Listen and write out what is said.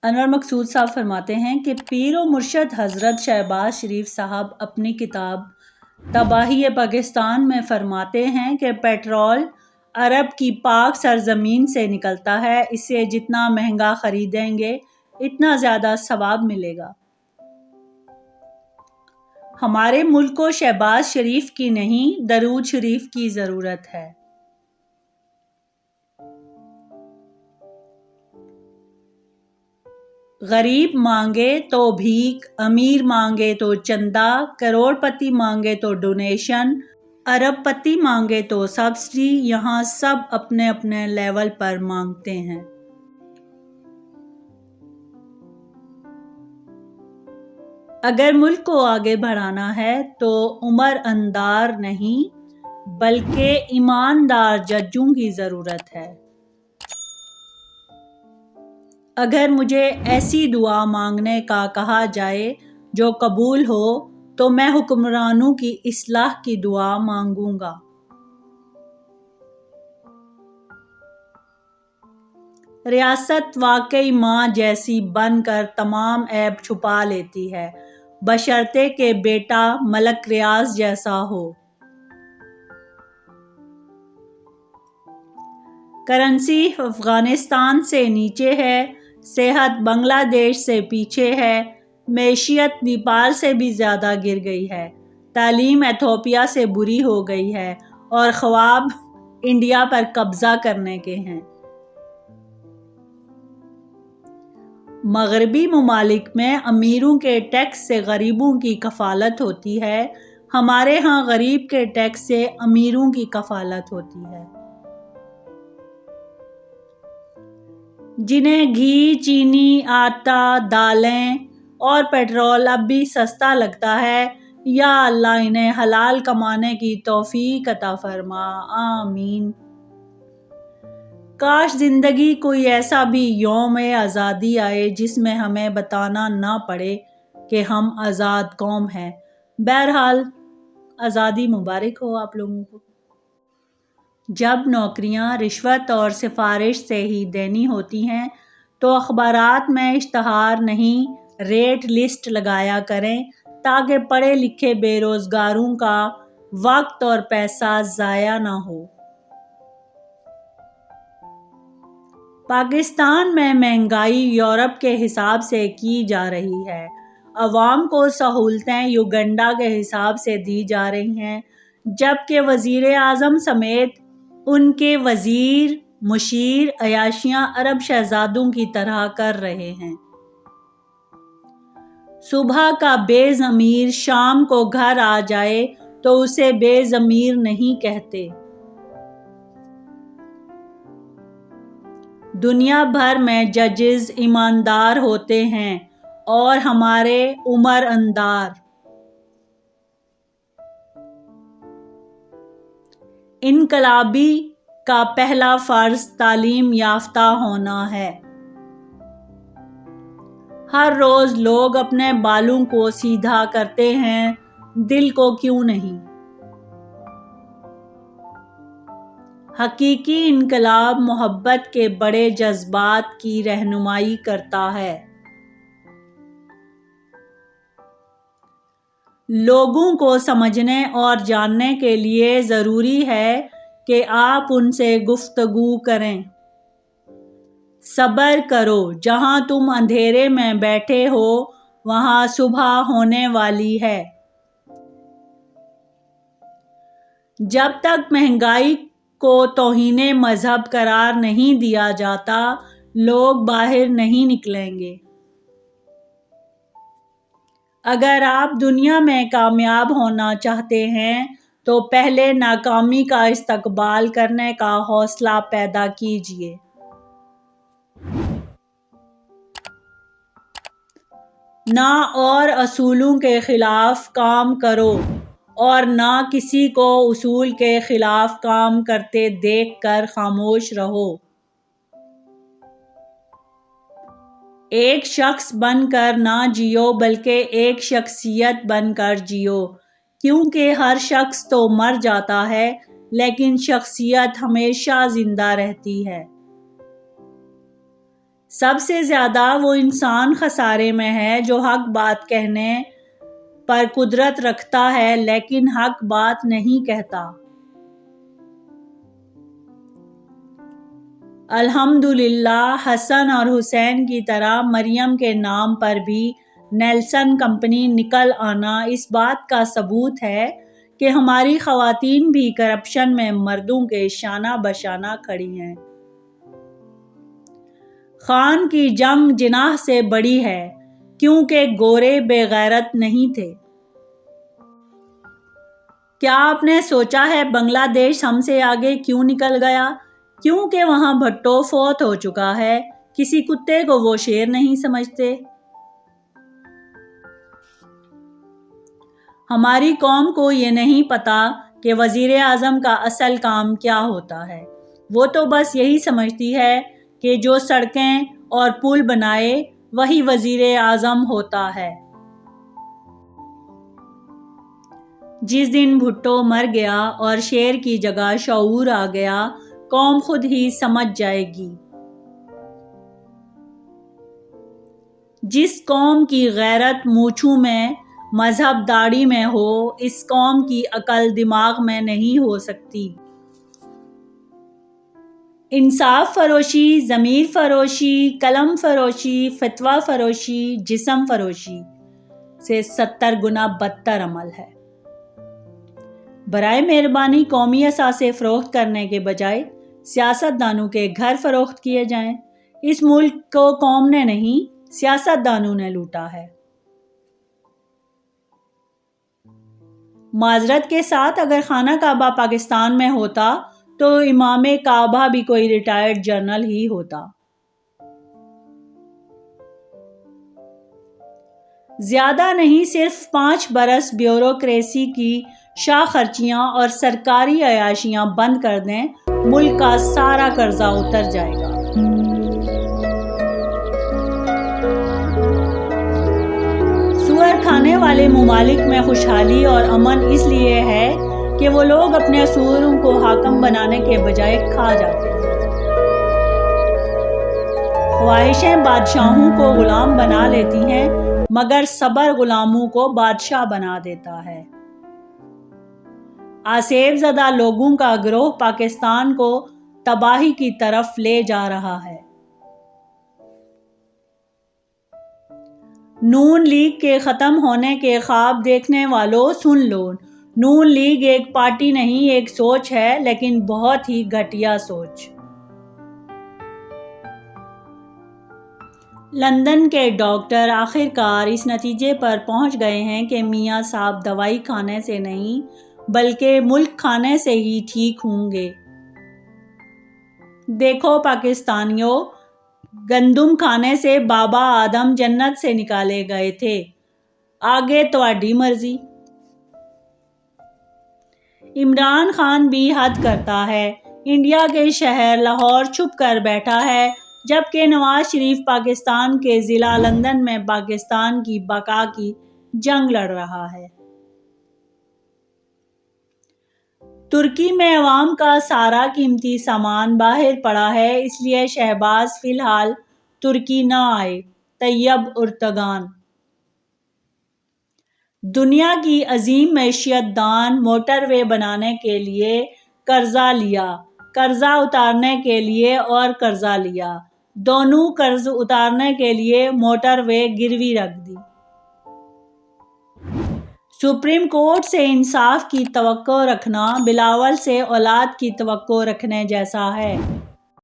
انور مقصود صاحب فرماتے ہیں کہ پیر و مرشد حضرت شہباز شریف صاحب اپنی کتاب تباہی پاکستان میں فرماتے ہیں کہ پیٹرول عرب کی پاک سرزمین سے نکلتا ہے، اسے جتنا مہنگا خریدیں گے اتنا زیادہ ثواب ملے گا۔ ہمارے ملک کو شہباز شریف کی نہیں، درود شریف کی ضرورت ہے۔ غریب مانگے تو بھیک، امیر مانگے تو چندہ، کروڑ پتی مانگے تو ڈونیشن، ارب پتی مانگے تو سبسڈی، یہاں سب اپنے اپنے لیول پر مانگتے ہیں۔ اگر ملک کو آگے بڑھانا ہے تو عمر اندار نہیں بلکہ ایماندار ججوں کی ضرورت ہے۔ اگر مجھے ایسی دعا مانگنے کا کہا جائے جو قبول ہو تو میں حکمرانوں کی اصلاح کی دعا مانگوں گا۔ ریاست واقعی ماں جیسی بن کر تمام عیب چھپا لیتی ہے، بشرطے کہ بیٹا ملک ریاض جیسا ہو۔ کرنسی افغانستان سے نیچے ہے، صحت بنگلہ دیش سے پیچھے ہے، معیشت نیپال سے بھی زیادہ گر گئی ہے، تعلیم ایتھوپیا سے بری ہو گئی ہے اور خواب انڈیا پر قبضہ کرنے کے ہیں۔ مغربی ممالک میں امیروں کے ٹیکس سے غریبوں کی کفالت ہوتی ہے، ہمارے ہاں غریب کے ٹیکس سے امیروں کی کفالت ہوتی ہے۔ جنہیں گھی، چینی، آٹا، دالیں اور پیٹرول اب بھی سستا لگتا ہے، یا اللہ انہیں حلال کمانے کی توفیق عطا فرما، آمین۔ کاش زندگی کوئی ایسا بھی یوم آزادی آئے جس میں ہمیں بتانا نہ پڑے کہ ہم آزاد قوم ہیں۔ بہرحال آزادی مبارک ہو آپ لوگوں کو۔ جب نوکریاں رشوت اور سفارش سے ہی دینی ہوتی ہیں تو اخبارات میں اشتہار نہیں، ریٹ لسٹ لگایا کریں تاکہ پڑھے لکھے بے روزگاروں کا وقت اور پیسہ ضائع نہ ہو۔ پاکستان میں مہنگائی یورپ کے حساب سے کی جا رہی ہے، عوام کو سہولتیں یوگنڈا کے حساب سے دی جا رہی ہیں، جبکہ وزیر اعظم سمیت ان کے وزیر مشیر عیاشیاں عرب شہزادوں کی طرح کر رہے ہیں۔ صبح کا بے ضمیر شام کو گھر آ جائے تو اسے بے ضمیر نہیں کہتے۔ دنیا بھر میں ججز ایماندار ہوتے ہیں اور ہمارے عمر اندار۔ انقلابی کا پہلا فرض تعلیم یافتہ ہونا ہے۔ ہر روز لوگ اپنے بالوں کو سیدھا کرتے ہیں، دل کو کیوں نہیں؟ حقیقی انقلاب محبت کے بڑے جذبات کی رہنمائی کرتا ہے۔ لوگوں کو سمجھنے اور جاننے کے لیے ضروری ہے کہ آپ ان سے گفتگو کریں۔ صبر کرو، جہاں تم اندھیرے میں بیٹھے ہو وہاں صبح ہونے والی ہے۔ جب تک مہنگائی کو توہین مذہب قرار نہیں دیا جاتا، لوگ باہر نہیں نکلیں گے۔ اگر آپ دنیا میں کامیاب ہونا چاہتے ہیں تو پہلے ناکامی کا استقبال کرنے کا حوصلہ پیدا کیجیے۔ نہ اور اصولوں کے خلاف کام کرو اور نہ کسی کو اصول کے خلاف کام کرتے دیکھ کر خاموش رہو۔ ایک شخص بن کر نہ جیو بلکہ ایک شخصیت بن کر جیو، کیونکہ ہر شخص تو مر جاتا ہے لیکن شخصیت ہمیشہ زندہ رہتی ہے۔ سب سے زیادہ وہ انسان خسارے میں ہے جو حق بات کہنے پر قدرت رکھتا ہے لیکن حق بات نہیں کہتا۔ الحمدللہ حسن اور حسین کی طرح مریم کے نام پر بھی نیلسن کمپنی نکل آنا اس بات کا ثبوت ہے کہ ہماری خواتین بھی کرپشن میں مردوں کے شانہ بشانہ کھڑی ہیں۔ خان کی جنگ جناح سے بڑی ہے کیونکہ گورے بے غیرت نہیں تھے۔ کیا آپ نے سوچا ہے بنگلہ دیش ہم سے آگے کیوں نکل گیا؟ کیونکہ وہاں بھٹو فوت ہو چکا ہے، کسی کتے کو وہ شیر نہیں سمجھتے۔ ہماری قوم کو یہ نہیں پتا کہ وزیر اعظم کا اصل کام کیا ہوتا ہے۔ وہ تو بس یہی سمجھتی ہے کہ جو سڑکیں اور پل بنائے وہی وزیر اعظم ہوتا ہے۔ جس دن بھٹو مر گیا اور شیر کی جگہ شعور آ گیا، قوم خود ہی سمجھ جائے گی۔ جس قوم کی غیرت مونچھوں میں، مذہب داڑھی میں ہو، اس قوم کی عقل دماغ میں نہیں ہو سکتی۔ انصاف فروشی، ضمیر فروشی، قلم فروشی، فتویٰ فروشی، جسم فروشی سے 70 گنا بدتر عمل ہے۔ برائے مہربانی قومی اثاثے فروخت کرنے کے بجائے سیاست دانوں کے گھر فروخت کیے جائیں۔ اس ملک کو قوم نے نہیں، سیاست دانوں نے لوٹا ہے۔ معذرت کے ساتھ اگر خانہ کعبہ پاکستان میں ہوتا تو امام کعبہ بھی کوئی ریٹائرڈ جنرل ہی ہوتا۔ زیادہ نہیں، صرف 5 برس بیوروکریسی کی شاہ خرچیاں اور سرکاری عیاشیاں بند کر دیں، ملک کا سارا قرضہ اتر جائے گا۔ سور کھانے والے ممالک میں خوشحالی اور امن اس لیے ہے کہ وہ لوگ اپنے سوروں کو حاکم بنانے کے بجائے کھا جاتے ہیں۔ خواہشیں بادشاہوں کو غلام بنا لیتی ہیں مگر صبر غلاموں کو بادشاہ بنا دیتا ہے۔ آسیب زدہ لوگوں کا گروہ پاکستان کو تباہی کی طرف لے جا رہا ہے۔ نون لیگ کے ختم ہونے کے خواب دیکھنے والوں سن لو، نون لیگ ایک پارٹی نہیں، ایک سوچ ہے، لیکن بہت ہی گھٹیا سوچ۔ لندن کے ڈاکٹر آخرکار اس نتیجے پر پہنچ گئے ہیں کہ میاں صاحب دوائی کھانے سے نہیں بلکہ ملک کھانے سے ہی ٹھیک ہوں گے۔ دیکھو پاکستانیوں، گندم کھانے سے بابا آدم جنت سے نکالے گئے تھے، آگے تہاڈی مرضی۔ عمران خان بھی حد کرتا ہے، انڈیا کے شہر لاہور چھپ کر بیٹھا ہے جبکہ نواز شریف پاکستان کے ضلع لندن میں پاکستان کی بقا کی جنگ لڑ رہا ہے۔ ترکی میں عوام کا سارا قیمتی سامان باہر پڑا ہے، اس لیے شہباز فی الحال ترکی نہ آئے۔ Tayyip Erdogan. دنیا کی عظیم معیشت دان موٹر وے بنانے کے لیے قرضہ لیا، قرضہ اتارنے کے لیے اور قرضہ لیا، دونوں قرض اتارنے کے لیے موٹر وے گروی رکھ دی۔ سپریم کورٹ سے انصاف کی توقع رکھنا بلاول سے اولاد کی توقع رکھنے جیسا ہے۔